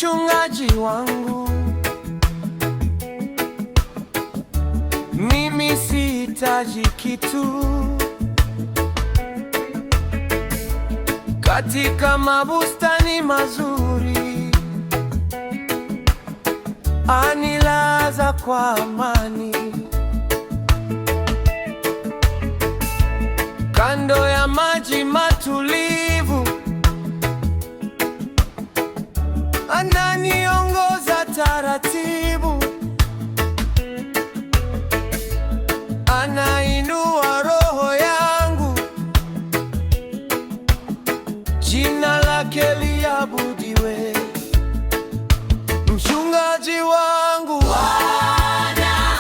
mchungaji wangu. Mimi sihitaji kitu katika mabustani mazuri, anilaza kwa amani kando ya maji matulivu, ananiongoza taratibu, anainua roho yangu, jina lake liabudiwe. Mchungaji wangu Bwana,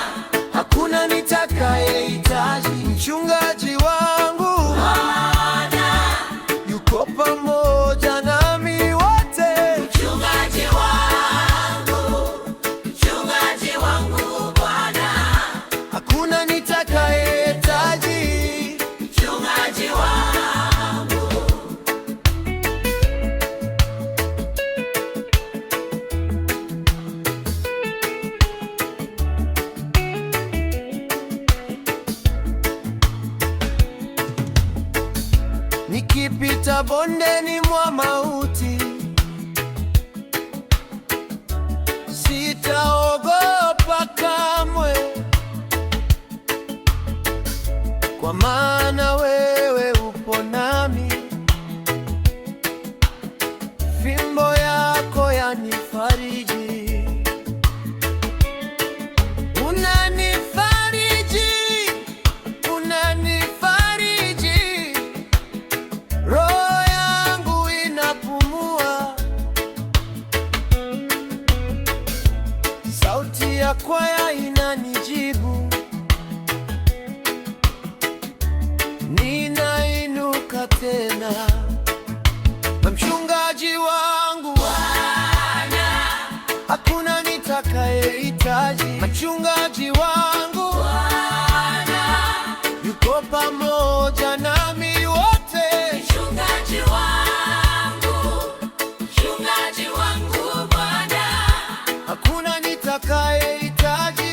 hakuna nitakayehitaji. Mchungaji wangu Bwana, yuko pamoja nami wote. Mchungaji wangu Bwana, hakuna nitakayehitaji. mchungaji wangu. Nikipita bondeni mwa mauti, sitaogopa kamwe, kwa maana wewe upo nami, fimbo yako yanifariji. Roho yangu inapumua, sauti ya kwaya inanijibu, ninainuka tena. Na mchungaji wangu Bwana, hakuna nitakayehitaji. Mchungaji wangu Bwana, yuko pamoja nami wote. mchungaji wangu Bwana, hakuna nitakayehitaji.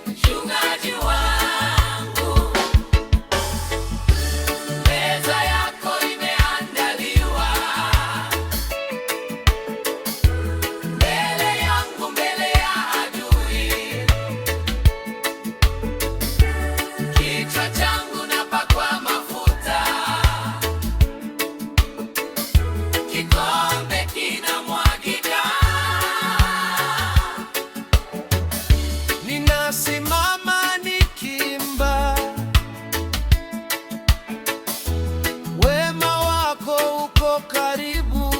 mchungaji wangu. Meza yako imeandaliwa mbele yangu, mbele ya adui. Kichwa changu napakwa mafuta, kikombe kinamwagika. Ninasimama nikiimba, wema wako uko karibu.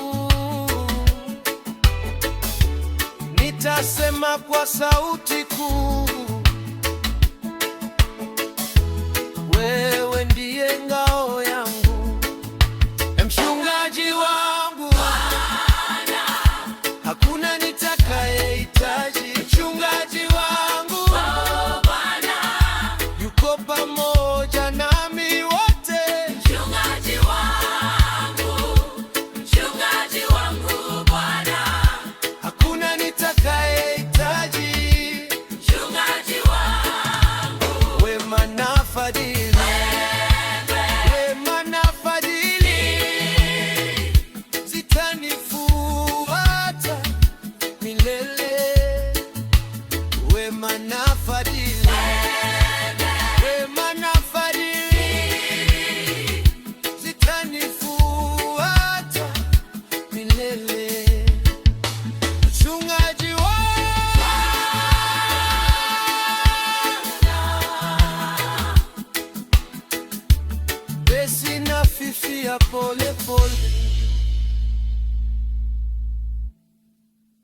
Nitasema kwa sauti kuu,